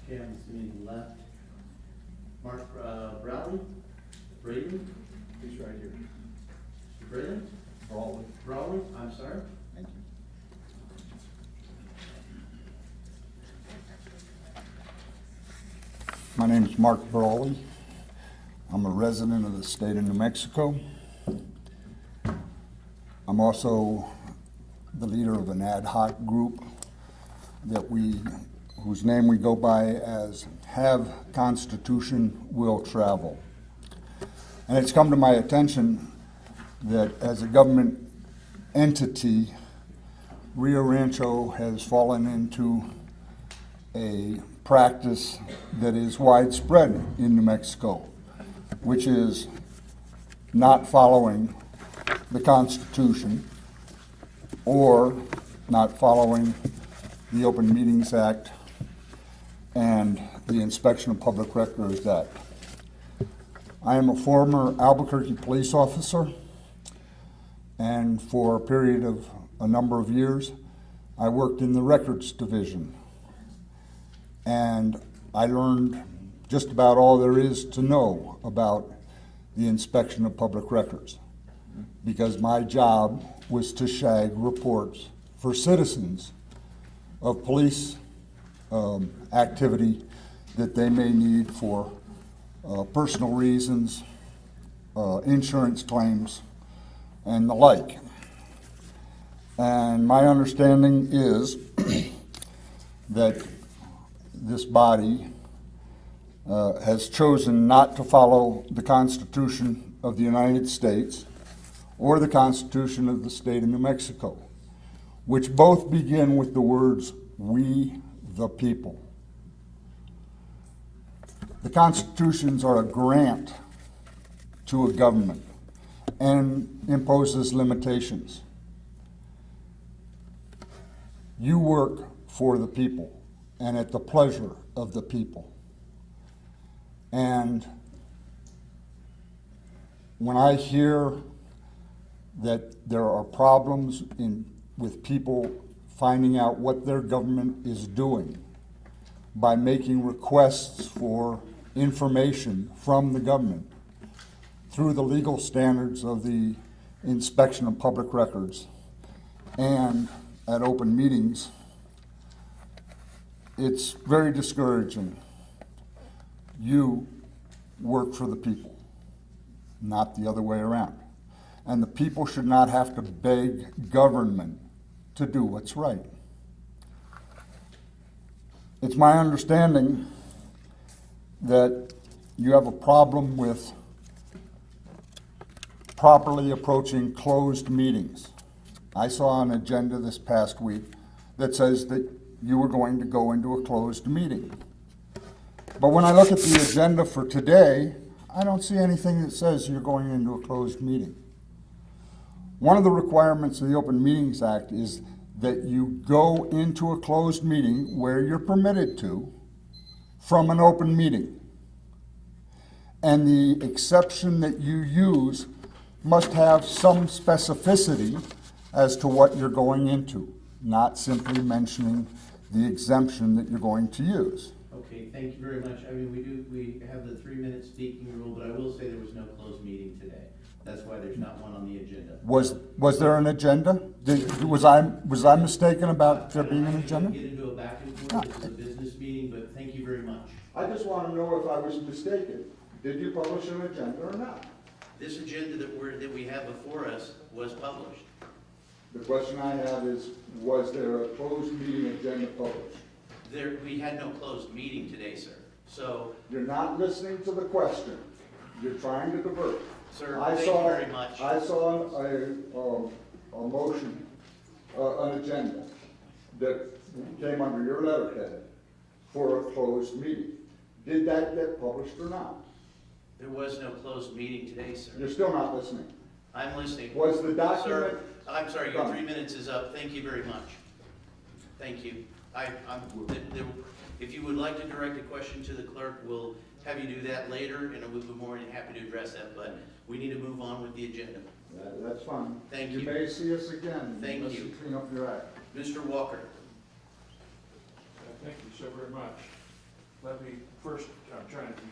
Okay, I'm seeing left. Mark, Bralley? Brayden? He's right here. Brayden? Bralley. Bralley, I'm sorry. Thank you. My name is Mark Bralley. I'm a resident of the state of New Mexico. I'm also the leader of an ad hoc group whose name we go by as Have Constitution Will Travel. And it's come to my attention that as a government entity, Rio Rancho has fallen into a practice that is widespread in New Mexico, which is not following the Constitution or not following the Open Meetings Act and the Inspection of Public Records Act. I am a former Albuquerque police officer, and for a period of a number of years, I worked in the records division. And I learned just about all there is to know about the inspection of public records, because my job was to shag reports for citizens of police activity that they may need for personal reasons, insurance claims, and the like. And my understanding is that this body has chosen not to follow the Constitution of the United States or the Constitution of the state of New Mexico, which both begin with the words, "We the people." The constitutions are a grant to a government and imposes limitations. You work for the people and at the pleasure of the people. And when I hear that there are problems with people finding out what their government is doing by making requests for information from the government through the legal standards of the inspection of public records and at open meetings, it's very discouraging. You work for the people, not the other way around. And the people should not have to beg government to do what's right. It's my understanding that you have a problem with properly approaching closed meetings. I saw an agenda this past week that says that you were going to go into a closed meeting. But when I look at the agenda for today, I don't see anything that says you're going into a closed meeting. One of the requirements of the Open Meetings Act is that you go into a closed meeting where you're permitted to from an open meeting. And the exception that you use must have some specificity as to what you're going into, not simply mentioning the exemption that you're going to use. Okay, thank you very much. I mean, we have the 3-minute speaking rule, but I will say there was no closed meeting today. That's why there's not one on the agenda. Was there an agenda? Was I mistaken about there being an agenda? Get into a back and forth. This is a business meeting, but thank you very much. I just want to know if I was mistaken. Did you publish an agenda or not? This agenda that we have before us was published. The question I have is, was there a closed meeting agenda published? We had no closed meeting today, sir. So, You're not listening to the question. You're trying to divert. sir, thank you very much. I saw a motion, an agenda that came under your letterhead for a closed meeting. Did that get published or not? There was no closed meeting today, sir. You're still not listening. I'm listening. Was the document... Sir, I'm sorry, your 3 minutes is up. Thank you very much. Thank you. If you would like to direct a question to the clerk, we'll have you do that later, and we'll be more than happy to address that, but we need to move on with the agenda. That's fine. Thank you. You may see us again. Thank unless you. Clean up your act. Mr. Walker. Thank you so very much. let me, first, I'm trying to be